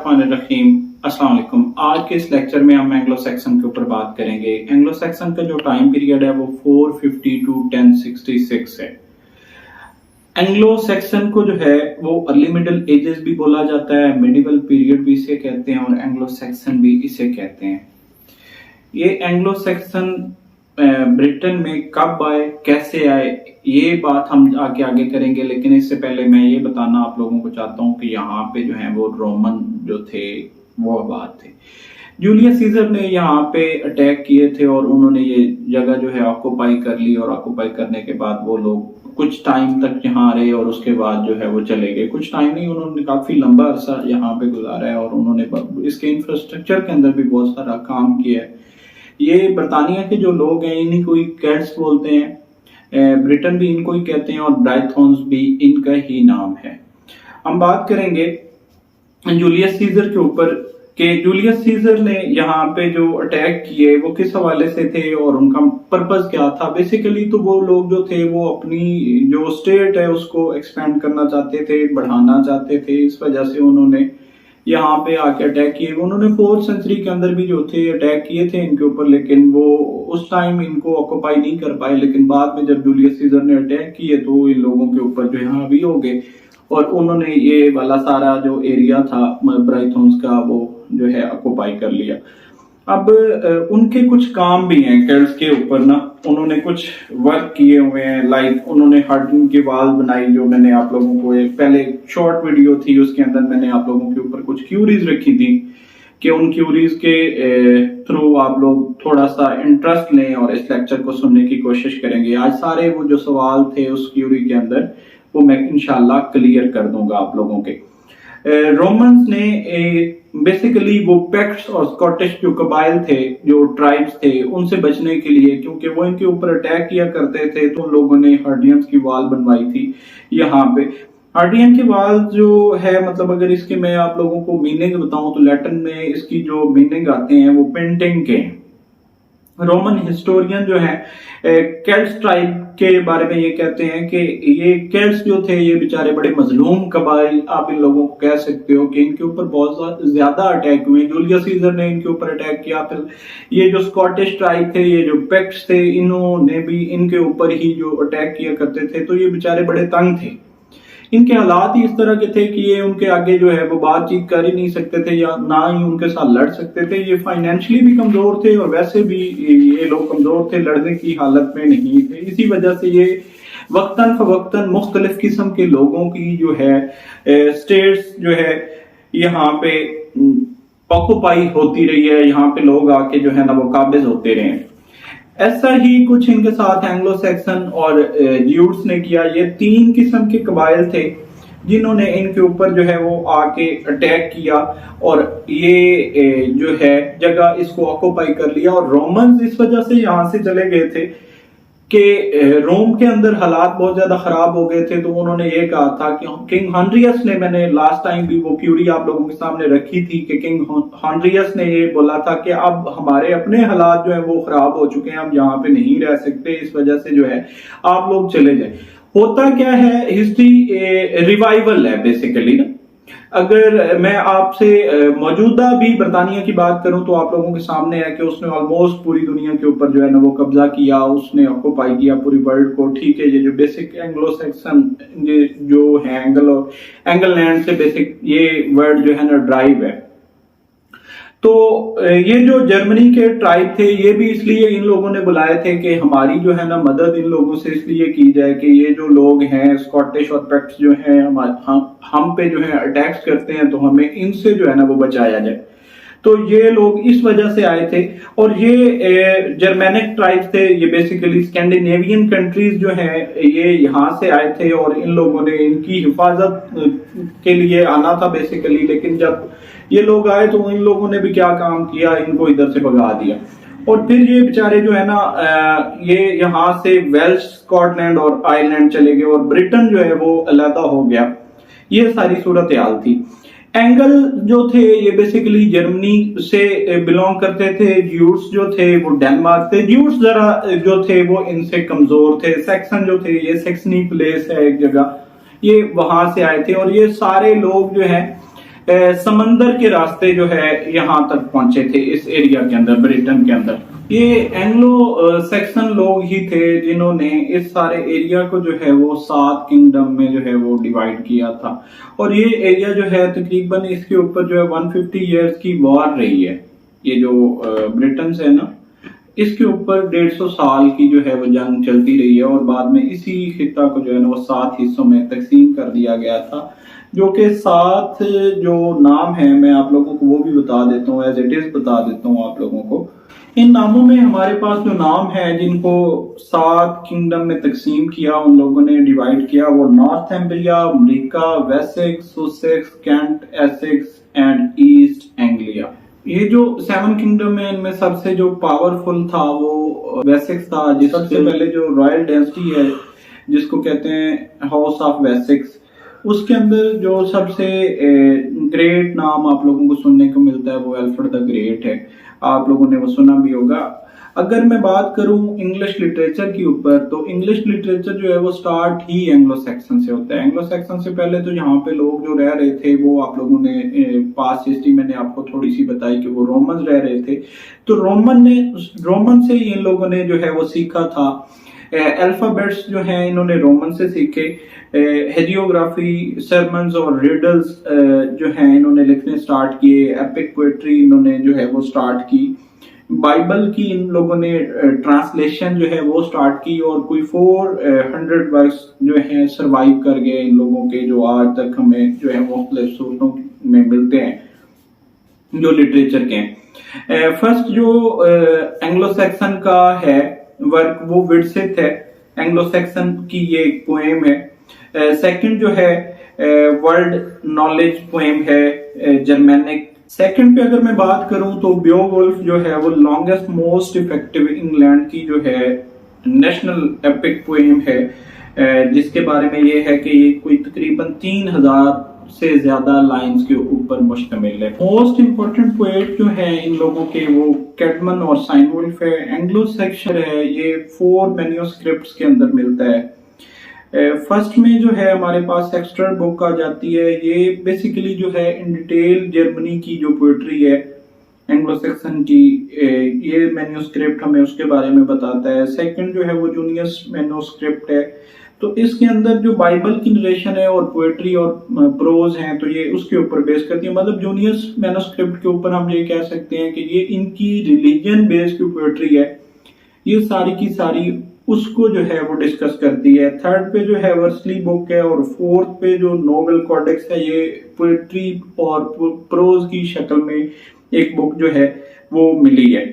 बिस्मिल्लाहिर्रहमानिर्रहीम। अस्सलाम वालेकुम। आज के इस लेक्चर में हम एंग्लो सैक्सन के ऊपर बात करेंगे। एंग्लो सैक्सन का जो टाइम पीरियड है वो 450 टू 1066 है। एंग्लो सैक्सन को जो है वो अर्ली मिडिल एजेस भी बोला जाता है, मिडिवल पीरियड भी इसे कहते हैं और एंग्लो सैक्सन भी इसे कहते हैं। ये एंग्लो सैक्सन ब्रिटेन में कब आए, कैसे आए, ये बात हम आगे करेंगे, लेकिन इससे पहले मैं ये बताना आप लोगों को चाहता हूँ कि यहाँ पे जो है वो रोमन जो थे वो आबाद थे। जूलियस सीजर ने यहाँ पे अटैक किए थे और उन्होंने ये जगह जो है ऑक्युपाई कर ली और ऑक्युपाई करने के बाद वो लोग कुछ टाइम तक यहाँ रहे और उसके बाद जो है वो चले गए। कुछ टाइम नहीं, उन्होंने काफी लंबा अरसा यहाँ पे गुजारा है और उन्होंने इसके इंफ्रास्ट्रक्चर के अंदर भी बहुत सारा काम किया है। ये बरतानिया के जो लोग हैं इन्हीं को केल्ट्स बोलते हैं, ब्रिटेन भी इनको ही कहते हैं और ब्राइथॉन्स भी इनका ही नाम है। हम बात करेंगे जूलियस सीजर के ऊपर कि जूलियस सीजर ने यहाँ पे जो अटैक किए वो किस हवाले से थे और उनका पर्पस क्या था। बेसिकली तो वो लोग जो थे वो अपनी जो स्टेट है उसको एक्सपेंड करना चाहते थे, बढ़ाना चाहते थे। इस वजह से उन्होंने यहाँ पे आके अटैक किए। उन्होंने 4th सेंचुरी के अंदर भी जो थे अटैक किए थे इनके ऊपर, लेकिन वो उस टाइम इनको ऑक्युपाई नहीं कर पाए। लेकिन बाद में जब जूलियस सीजर ने अटैक किए तो इन लोगों के ऊपर जो है हावी हो गए और उन्होंने ये वाला सारा जो एरिया था ब्राइथॉन्स का वो जो है ऑक्युपाई कर लिया। अब उनके कुछ काम भी हैं केल्ट्स के ऊपर ना, उन्होंने कुछ वर्क किए हुए हैं। लाइक उन्होंने हार्डन की वाल बनाई, जो मैंने आप लोगों को एक पहले शॉर्ट वीडियो थी उसके अंदर मैंने आप लोगों के ऊपर कुछ क्यूरीज रखी थी कि उन क्यूरीज के थ्रू आप लोग थोड़ा सा इंटरेस्ट लें और इस लेक्चर को सुनने की कोशिश करेंगे। आज सारे वो जो सवाल थे उस क्यूरी के अंदर वो मैं इंशाल्लाह क्लियर कर दूंगा आप लोगों के। रोमन्स ने बेसिकली वो पेक्ट्स और स्कॉटिश जो कबाइल थे, जो ट्राइब्स थे, उनसे बचने के लिए, क्योंकि वो इनके ऊपर अटैक किया करते थे, तो उन लोगों ने हार्डियंस की वाल बनवाई थी यहाँ पे। हार्डियन की वाल जो है, मतलब अगर इसके मैं आप लोगों को मीनिंग बताऊं तो लैटिन में इसकी जो मीनिंग आते हैं वो पेंटिंग के। रोमन हिस्टोरियन जो है केल्ट्स ट्राइब के बारे में ये कहते हैं कि ये केल्ट्स जो थे ये बेचारे बड़े मजलूम कबाइल आप इन लोगों को कह सकते हो कि इनके ऊपर बहुत ज्यादा अटैक हुए। जूलियस सीजर ने इनके ऊपर अटैक किया, फिर ये जो स्कॉटिश ट्राइब थे, ये जो पेक्ट्स थे, इन्होंने भी इनके ऊपर ही जो अटैक किया करते थे। तो ये बेचारे बड़े तंग थे, इनके हालात ही इस तरह के थे कि ये उनके आगे जो है वो बातचीत कर ही नहीं सकते थे या ना ही उनके साथ लड़ सकते थे। ये फाइनेंशियली भी कमजोर थे और वैसे भी ये लोग कमजोर थे, लड़ने की हालत में नहीं थे। इसी वजह से ये वक्तन फवक्तन मुख्तलिफ किस्म के लोगों की जो है स्टेट्स जो है यहाँ पे ऑक्युपाई होती रही है, यहाँ पे लोग आके जो है ना वो काबिज होते रहे। ऐसा ही कुछ इनके साथ एंग्लो सैक्सन और ज्यूट्स ने किया। ये 3 किस्म के कबाइल थे जिन्होंने इनके ऊपर जो है वो आके अटैक किया और ये जो है जगह इसको ऑक्युपाई कर लिया। और रोमन्स इस वजह से यहाँ से चले गए थे कि रोम के अंदर हालात बहुत ज्यादा खराब हो गए थे। तो उन्होंने ये कहा था कि किंग हॉनरियस ने, मैंने लास्ट टाइम भी वो क्यूरी आप लोगों के सामने रखी थी कि किंग हॉनरियस ने ये बोला था कि अब हमारे अपने हालात जो है वो खराब हो चुके हैं, हम यहाँ पे नहीं रह सकते, इस वजह से जो है आप लोग चले जाए। होता क्या है, हिस्ट्री रिवाइवल है बेसिकली ना। अगर मैं आपसे मौजूदा भी बरतानिया की बात करूं तो आप लोगों के सामने है कि उसने ऑलमोस्ट पूरी दुनिया के ऊपर जो है ना वो कब्जा किया, उसने ऑक्युपाई किया पूरी वर्ल्ड को। ठीक है, ये जो बेसिक एंग्लो सैक्सन जो है एंगल लैंड से बेसिक ये वर्ड जो है ना ड्राइव है। तो ये जो जर्मनी के ट्राइब थे ये भी इसलिए इन लोगों ने बुलाए थे कि हमारी जो है ना मदद इन लोगों से इसलिए की जाए कि ये जो लोग हैं स्कॉटिश और पेक्ट्स जो हैं हम पे जो है अटैक्स करते हैं, तो हमें इनसे जो है ना वो बचाया जाए। तो ये लोग इस वजह से आए थे। और ये जर्मेनिक ट्राइब्स थे, ये बेसिकली स्कैंडिनेवियन कंट्रीज जो हैं ये यहाँ से आए थे और इन लोगों ने इनकी हिफाजत के लिए आना था बेसिकली। लेकिन जब ये लोग आए तो इन लोगों ने भी क्या काम किया, इनको इधर से भगा दिया। और फिर ये बेचारे जो है ना ये यहाँ से वेल्स, स्कॉटलैंड और आयरलैंड चले गए और ब्रिटेन जो है वो अलहदा हो गया। ये सारी सूरत हाल थी। एंगल जो थे ये बेसिकली जर्मनी से बिलोंग करते थे। ज्यूट्स जो थे वो डेनमार्क थे। ज्यूट्स जरा जो थे वो इनसे कमजोर थे। सैक्सन जो थे, ये सैक्सनी प्लेस है एक जगह, ये वहां से आए थे। और ये सारे लोग जो है समंदर के रास्ते जो है यहाँ तक पहुंचे थे इस एरिया के अंदर, ब्रिटेन के अंदर। ये एंग्लो सैक्सन लोग ही थे जिन्होंने इस सारे एरिया को जो है वो 7 किंगडम में जो है वो डिवाइड किया था। और ये एरिया जो है तकरीबन इसके ऊपर जो है 150 इयर्स की वॉर रही है। ये जो ब्रिटेन से है ना, इसके ऊपर 150 साल की जो है वो जंग चलती रही है और बाद में इसी खिता को जो है ना वो 7 हिस्सों में तकसीम कर दिया गया था, जो कि 7 जो नाम है मैं आप लोगों को वो भी बता देता हूँ, एज इट इज बता देता हूँ आप लोगों को। इन नामों में हमारे पास जो नाम है जिनको 7 किंगडम में तकसीम किया, उन लोगों ने डिवाइड किया, वो Northumbria, America, Wessex, Sussex, Kent, Essex and East Anglia. ये जो 7 किंगडम है इनमें सबसे जो पावरफुल था वो वेसेक्स था, जिससे पहले जो रॉयल डायनेस्टी है जिसको कहते हैं हाउस ऑफ वेसेक्स, उसके अंदर जो सबसे ग्रेट नाम आप लोगों को सुनने को मिलता है वो अल्फ्रेड द ग्रेट है। आप लोगों ने वो सुना भी होगा। अगर मैं बात करूं इंग्लिश लिटरेचर के ऊपर, तो इंग्लिश लिटरेचर जो है वो स्टार्ट ही एंग्लो सैक्सन से होता है। एंग्लो सैक्सन से पहले तो यहाँ पे लोग जो रह रहे थे वो आप लोगों ने पास्ट हिस्ट्री मैंने आपको थोड़ी सी बताई कि वो रोमन रह रहे थे। तो रोमन से इन लोगों ने जो है वो सीखा था। अल्फाबेट्स जो हैं इन्होंने रोमन से सीखे। हेरियोग्राफी, सरमन्स और रिडल्स जो हैं इन्होंने लिखने स्टार्ट किए। एपिक पोएट्री इन्होंने जो है वो स्टार्ट की। बाइबल की इन लोगों ने ट्रांसलेशन जो है वो स्टार्ट की और कोई 400 वर्क्स जो है सरवाइव कर गए इन लोगों के, जो आज तक हमें जो है मुख्तलिफ सूरतों में मिलते हैं जो लिटरेचर के हैं। फर्स्ट जो एंग्लो सैक्सन का है वर्क वो विडसिथ है। एंग्लो सैक्सन की ये एक पोएम है। सेकंड जो है वर्ल्ड नॉलेज पोएम है जर्मेनिक। सेकंड पे अगर मैं बात करूं तो बियोवुल्फ जो है वो लॉन्गेस्ट मोस्ट इफेक्टिव इंग्लैंड की जो है नेशनल एपिक पोएम है, जिसके बारे में ये है कि ये कोई तकरीबन 3000 से ज्यादा लाइंस के ऊपर मुश्तमिल है। मोस्ट इंपोर्टेंट पोएट जो है इन लोगों के वो कैडमन और साइनवुल्फ है। एंग्लो सैक्सन है, ये 4 मैन्युस्क्रिप्ट्स के अंदर मिलता है। फर्स्ट में जो है हमारे पास एक्स्ट्रा बुक आ जाती है। ये बेसिकली जो है इन डिटेल जर्मनी की जो पोएट्री है एंग्लो सैक्सन की, ये मैन्युस्क्रिप्ट हमें उसके बारे में बताता है। सेकंड जो है वो जूनियस मैन्युस्क्रिप्ट है, तो इसके अंदर जो बाइबल की नरेशन है और पोएट्री और प्रोज हैं तो ये उसके ऊपर बेस करती है। मतलब जूनियस मैन्युस्क्रिप्ट के ऊपर हम ये कह सकते हैं कि ये इनकी रिलीजन बेस्ड की पोएट्री है, ये सारी की सारी उसको जो है वो डिस्कस करती है। थर्ड पे जो है वर्सली बुक है और फोर्थ पे जो नोबल कॉडेक्स है ये पोएट्री और प्रोज की शक्ल में एक बुक जो है वो मिली है।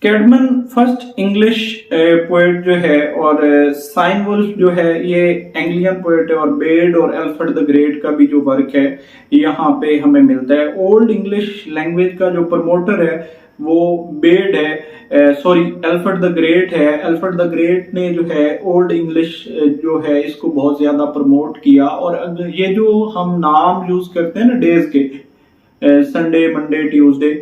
कैडमन फर्स्ट इंग्लिश पोएट जो है और साइनवुल्फ जो है ये एंग्लियन पोएट है और बेड और अल्फ्रेड द ग्रेट का भी जो वर्क है यहाँ पे हमें मिलता है। ओल्ड इंग्लिश लैंग्वेज का जो प्रमोटर है वो बेड है, सॉरी अल्फ्रेड द ग्रेट है। अल्फ्रेड द ग्रेट ने जो है ओल्ड इंग्लिश जो है इसको बहुत ज्यादा प्रमोट किया। और ये जो हम नाम यूज करते हैं ना डेज के, संडे, मंडे, ट्यूसडे,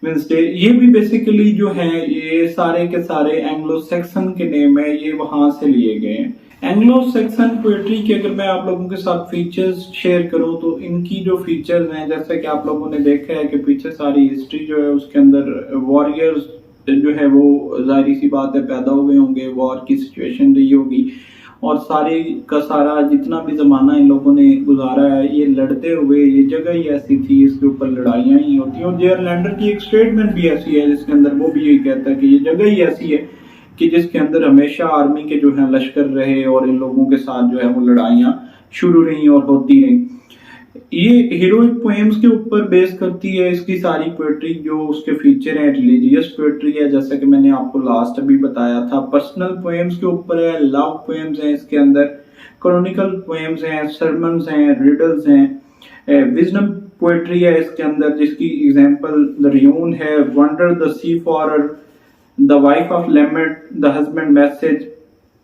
वेंसडे, ये भी बेसिकली जो है ये सारे के सारे एंग्लो सैक्सन के नेम है, ये वहां से लिए गए हैं। एंग्लो सैक्सन पोएट्री के अगर मैं आप लोगों के साथ फीचर्स शेयर करूं तो इनकी जो फीचर्स हैं, जैसे कि आप लोगों ने देखा है कि पीछे सारी हिस्ट्री जो है उसके अंदर वॉरियर्स जो है वो जाहिर सी बात है पैदा हुए होंगे, वॉर की सिचुएशन रही होगी और सारी का सारा जितना भी जमाना इन लोगों ने गुजारा है ये लड़ते हुए, ये जगह ही ऐसी थी, इसके ऊपर लड़ाइयां ही होती हैं। और जेयरलैंडर की एक स्टेटमेंट भी ऐसी है जिसके अंदर वो भी यही कहता है कि ये जगह ही ऐसी है कि जिसके अंदर हमेशा आर्मी के जो है लश्कर रहे और इन लोगों के साथ जो है वो लड़ाइयां शुरू रही और होती रही। ये हीरोइक पोएम्स के ऊपर बेस करती है इसकी सारी पोएट्री। जो उसके फीचर हैं रिलीजियस पोएट्री है, जैसा कि मैंने आपको लास्ट अभी बताया था। पर्सनल पोएम्स के ऊपर है, लव पोएम्स हैं इसके अंदर, क्रॉनिकल पोएम्स हैं, सरमन्स हैं, रिडल्स हैं, विजडम पोएट्री है इसके अंदर जिसकी एग्जांपल द रियून है, wanderer, the seafarer, the wife of lament, the husband message.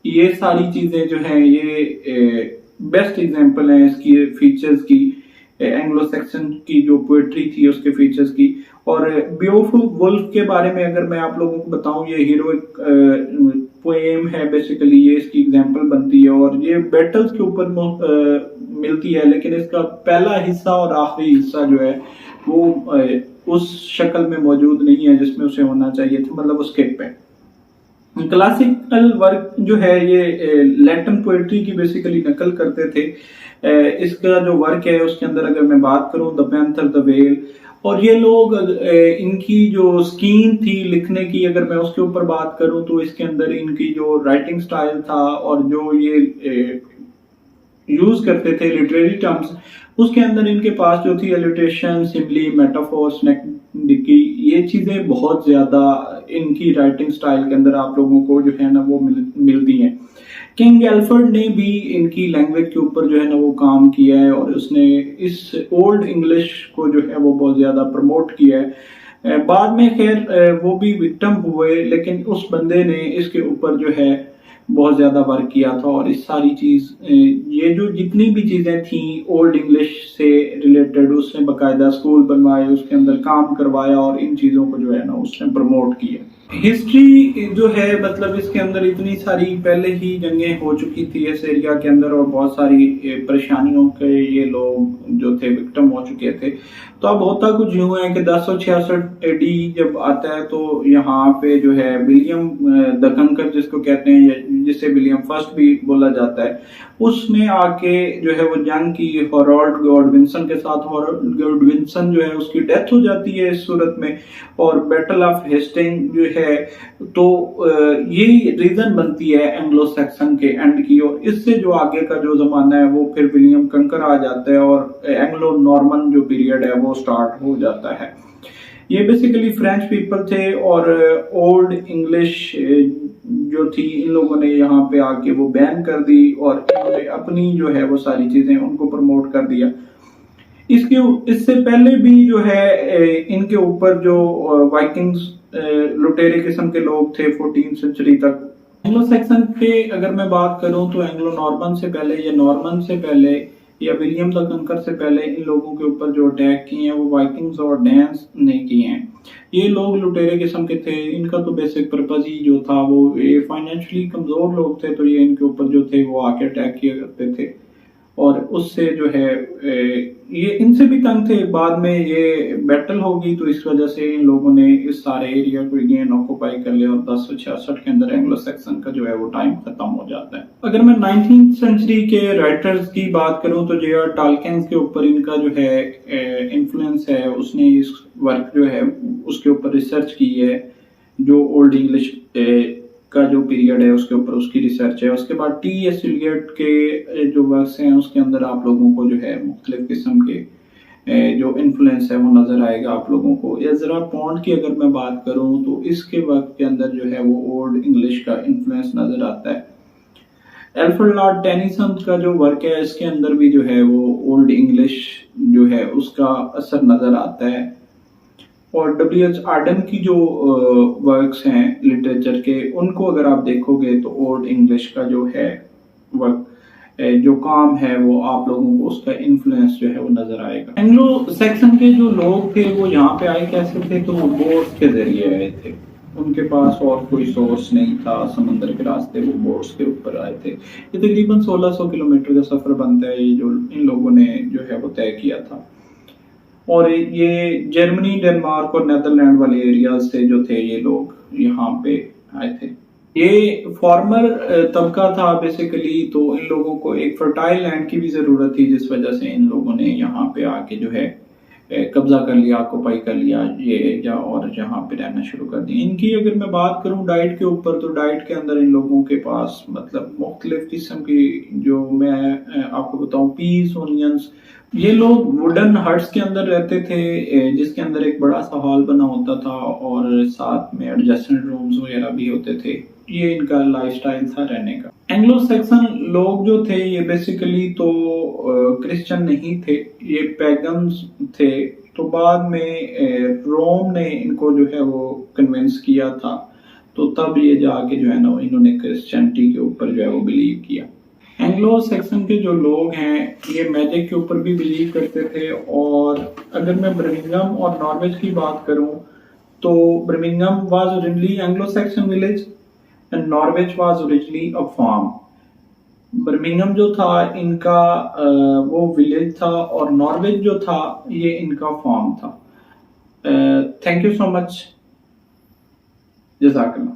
ये सारी चीजें जो हैं ये बेस्ट एग्जांपल हैं इसकी फीचर्स की, एंग्लो सैक्सन की जो पोएट्री थी उसके फीचर्स की। और बियोवुल्फ के बारे में अगर मैं आप लोगों को बताऊं, ये हीरोइक पोएम है बेसिकली, ये इसकी एग्जांपल बनती है और ये बैटल्स के ऊपर मिलती है, लेकिन इसका पहला हिस्सा और आखिरी हिस्सा जो है वो उस शक्ल में मौजूद नहीं है जिसमें उसे होना चाहिए था, मतलब वो स्किप है। क्लासिकल वर्क जो है ये लैटिन पोएट्री की बेसिकली नकल करते थे। इसका जो वर्क है उसके अंदर अगर मैं बात करूं, द पैंथर, द वेल, और ये लोग इनकी जो स्कीम थी लिखने की, अगर मैं उसके ऊपर बात करूं तो इसके अंदर इनकी जो राइटिंग स्टाइल था और जो ये यूज करते थे लिटरेरी टर्म्स, उसके अंदर इनके पास जो थी एलिट्रेशन, सिम्बली, मेटाफोर, स्नेक्डिकी, ये चीजें बहुत ज्यादा इनकी राइटिंग स्टाइल के अंदर आप लोगों को जो है ना वो मिलती हैं। किंग एल्फर्ड ने भी इनकी लैंग्वेज के ऊपर जो है ना वो काम किया है और उसने इस ओल्ड इंग्लिश को जो है वो बहुत ज्यादा प्रमोट किया है। बाद में खैर वो भी विक्टिम हुए, लेकिन उस बंदे ने इसके ऊपर जो है बहुत ज्यादा वर्क किया था और इस सारी चीज ये जो जितनी भी चीजें थी ओल्ड इंग्लिश से रिलेटेड, उसने बकायदा स्कूल बनवाए, उसके अंदर काम करवाया और इन चीजों को जो है ना उसने प्रमोट किया। हिस्ट्री जो है मतलब इसके अंदर इतनी सारी पहले ही जंगें हो चुकी थी इस एरिया के अंदर और बहुत सारी परेशानियों के ये लोग जो थे विक्टिम हो चुके थे। तो अब होता कुछ यूं है कि 1066 एडी जब आता है तो यहाँ पे जो है विलियम द कंकर जिसको कहते हैं, जिसे विलियम फर्स्ट भी बोला जाता है, उसने आके जो है वो जंग की हॉरोल्ड गॉडविंसन के साथ। हॉरोल्ड गॉडविंसन जो है उसकी डेथ हो जाती है इस सूरत में, और बैटल ऑफ हेस्टिंग जो है तो ये रीजन बनती है एंग्लो सैक्सन के एंड की, और इससे जो आगे का जो जमाना है वो फिर विलियम कंकर आ जाता है और एंग्लो नॉर्मन जो पीरियड है वो स्टार्ट हो जाता है। ये बेसिकली फ्रेंच पीपल थे और ओल्ड इंग्लिश जो थी इन लोगों ने यहाँ पे आके वो बैन कर दी और इन्होंने अपनी जो है वो सारी चीजें उनको प्रमोट कर दिया। इससे पहले भी जो है इनके ऊपर जो वाइकिंग्स लुटेरे किस्म के लोग थे 14th सेंचुरी तक। एंग्लो सैक्सन के अगर मैं बात करूं तो एंग्लो नॉर्मन से पहले या नॉर्मन से पहले या विलियम द कंकर से पहले इन लोगों के ऊपर जो अटैक किए हैं वो वाइकिंग्स और डैंस ने किए हैं। ये लोग लुटेरे किस्म के थे, इनका तो बेसिक पर्पज ही जो था वो ये फाइनेंशियली कमजोर लोग थे, तो ये इनके ऊपर जो थे वो आके अटैक किया करते थे और उससे जो है ये इनसे भी तंग थे। बाद में ये बैटल होगी तो इस वजह से इन लोगों ने इस सारे एरिया को अगेन ऑक्युपाई कर लिया और 1066 के अंदर एंग्लो सैक्सन का जो है वो टाइम खत्म हो जाता है। अगर मैं 19th सेंचुरी के राइटर्स की बात करूं तो जे.आर. टॉलकिन के ऊपर इनका जो है इन्फ्लुएंस है, उसने इस वर्क जो है उसके ऊपर रिसर्च की है, जो ओल्ड इंग्लिश का जो पीरियड है उसके ऊपर उसकी रिसर्च है। उसके बाद टी.एस. एलियट के जो वर्क्स हैं उसके अंदर आप लोगों को जो है मुख्तलिफ किस्म के जो इन्फ्लुएंस है वो नजर आएगा आप लोगों को। एजरा पॉन्ड की अगर मैं बात करूं तो इसके वर्क के अंदर जो है वो ओल्ड इंग्लिश का इन्फ्लुएंस नजर आता है। एल्फ्रेड लॉर्ड टेनिसन का जो वर्क है इसके अंदर भी जो है वो ओल्ड इंग्लिश जो है उसका असर नजर आता है। और डब्ल्यू.एच. आर्डन की जो वर्क्स हैं लिटरेचर के, उनको अगर आप देखोगे तो ओल्ड इंग्लिश का जो है वर्क जो काम है वो आप लोगों को उसका इन्फ्लुएंस जो है वो नजर आएगा। एंग्लो सैक्सन के जो लोग थे वो यहाँ पे आए कैसे थे, तो वो बोट्स के जरिए आए थे, उनके पास और कोई सोर्स नहीं था, समंदर के रास्ते वो बोट्स के ऊपर आए थे। ये तकरीबन 1600 किलोमीटर का सफर बनता है ये जो इन लोगों ने जो है वो तय किया था। और ये जर्मनी, डेनमार्क और नेदरलैंड वाले एरिया से जो थे ये लोग यहाँ पे आए थे। ये फार्मर तबका था बेसिकली, तो इन लोगों को एक फर्टाइल लैंड की भी जरूरत थी जिस वजह से इन लोगों ने यहाँ पे आके जो है कब्जा कर लिया, ऑक्युपाई कर लिया ये एरिया और यहाँ पे रहना शुरू कर दिया। इनकी अगर मैं बात करूं डाइट के ऊपर तो डाइट के अंदर इन लोगों के पास मतलब मुख्तलिफ किस्म की जो मैं आपको बताऊं पीस, ओनियंस, ये लोग वुडन हट्स के अंदर रहते थे जिसके अंदर एक बड़ा सा हॉल बना होता था और साथ में एडजस्टेंट रूम्स वगैरह भी होते थे। ये इनका लाइफस्टाइल था रहने का। एंग्लो सैक्सन लोग जो थे ये बेसिकली तो क्रिश्चियन नहीं थे, ये पैगन्स थे। तो बाद में रोम ने इनको जो है वो कन्विंस किया था, तो तब ये जाके जो है ना इन्होंने क्रिश्चियनिटी के ऊपर जो है वो बिलीव किया। एंग्लो सैक्सन के जो लोग हैं ये मैजिक के ऊपर भी बिलीव करते थे। और अगर मैं बर्मिंघम और नॉर्वेज की बात करूं तो Birmingham was originally Anglo Saxon village and Norwich was originally a farm. Birmingham जो था इनका वो विलेज था, और नॉर्विच जो था ये इनका फार्म था। थैंक यू सो मच, जज़ाकल्लाह।